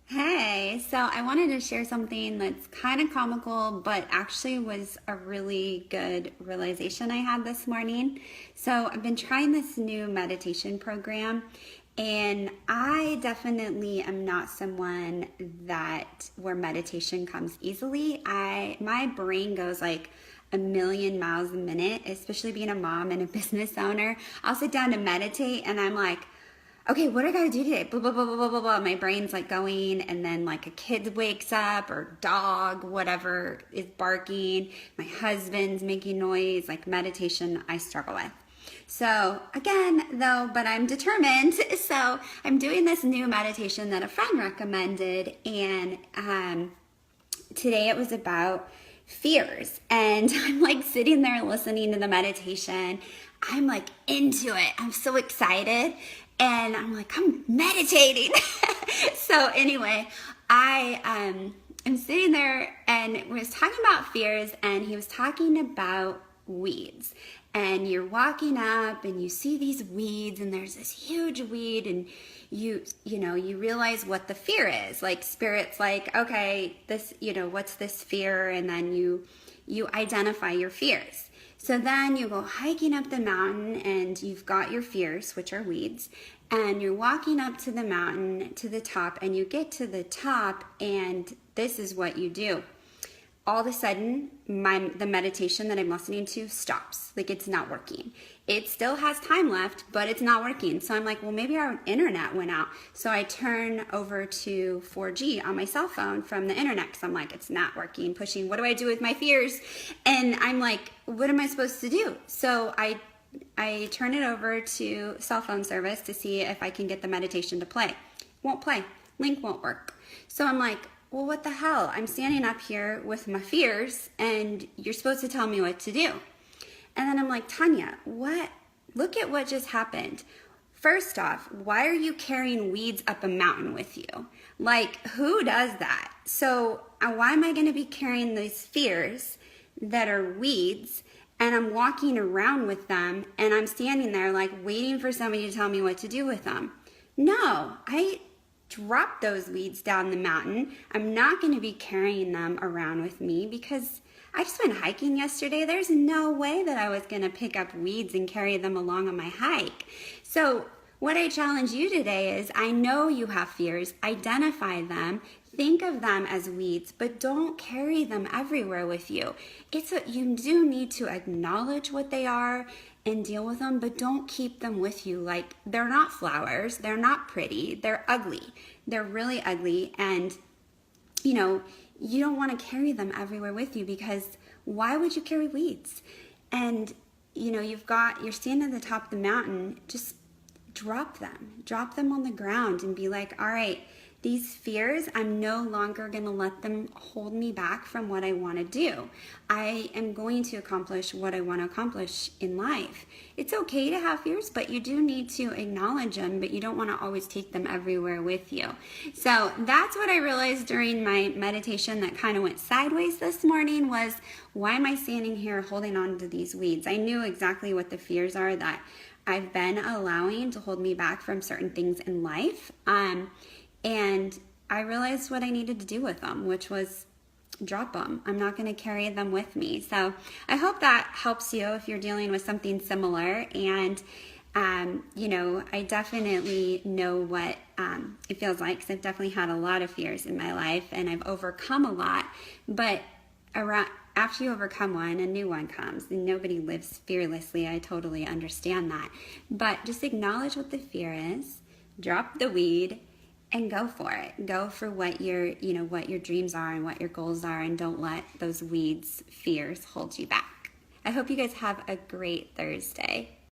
Hey, so I wanted to share something that's kind of comical, but actually was a really good realization I had this morning. So I've been trying this new meditation program, and I definitely am not someone that where meditation comes easily. My brain goes like a million miles a minute, especially being a mom and a business owner. I'll sit down to meditate and I'm like, okay, what do I gotta do today? Blah, blah, blah, blah, blah, blah, blah. My brain's like going, and then like a kid wakes up or dog, whatever is barking. My husband's making noise, like meditation, I struggle with. So again, though, but I'm determined. So I'm doing this new meditation that a friend recommended, and today it was about fears. And I'm like sitting there listening to the meditation. I'm like into it. I'm so excited. And I'm like, I'm meditating. So anyway, I am sitting there and was talking about fears, and he was talking about weeds. And you're walking up and you see these weeds, and there's this huge weed, and you realize what the fear is. Like spirit's like, okay, this, what's this fear? And then you identify your fears. So then you go hiking up the mountain, and you've got your fears, which are weeds, and you're walking up to the mountain to the top, and you get to the top, and this is what you do. All of a sudden, the meditation that I'm listening to stops. Like, it's not working. It still has time left, but it's not working. So I'm like, well, maybe our internet went out. So I turn over to 4G on my cell phone from the internet, because I'm like, it's not working, pushing, what do I do with my fears? And I'm like, what am I supposed to do? So I turn it over to cell phone service to see if I can get the meditation to play. Won't play. Link won't work. So I'm like, well, what the hell? I'm standing up here with my fears, and you're supposed to tell me what to do. And then I'm like, Tanya, what? Look at what just happened. First off, why are you carrying weeds up a mountain with you? Like, who does that? So why am I going to be carrying these fears that are weeds, and I'm walking around with them, and I'm standing there like waiting for somebody to tell me what to do with them? No, I drop those weeds down the mountain. I'm not going to be carrying them around with me, because I just went hiking yesterday. There's no way that I was going to pick up weeds and carry them along on my hike. So what I challenge you today is, I know you have fears. Identify them. Think of them as weeds, but don't carry them everywhere with you. You do need to acknowledge what they are and deal with them, but don't keep them with you. Like, they're not flowers. They're not pretty. They're ugly. They're really ugly. And, you don't want to carry them everywhere with you, because why would you carry weeds? And, you're standing at the top of the mountain, just drop them on the ground, and be like, all right, these fears, I'm no longer going to let them hold me back from what I want to do. I am going to accomplish what I want to accomplish in life. It's okay to have fears, but you do need to acknowledge them, but you don't want to always take them everywhere with you. So that's what I realized during my meditation that kind of went sideways this morning was, why am I standing here holding on to these weeds? I knew exactly what the fears are that I've been allowing to hold me back from certain things in life. And I realized what I needed to do with them, which was drop them. I'm not going to carry them with me. So I hope that helps you if you're dealing with something similar. And, I definitely know what it feels like, because I've definitely had a lot of fears in my life, and I've overcome a lot. But after you overcome one, a new one comes, and nobody lives fearlessly. I totally understand that. But just acknowledge what the fear is, drop the weed, and go for it. Go for what your dreams are and what your goals are, and don't let those weeds, fears hold you back. I hope you guys have a great Thursday.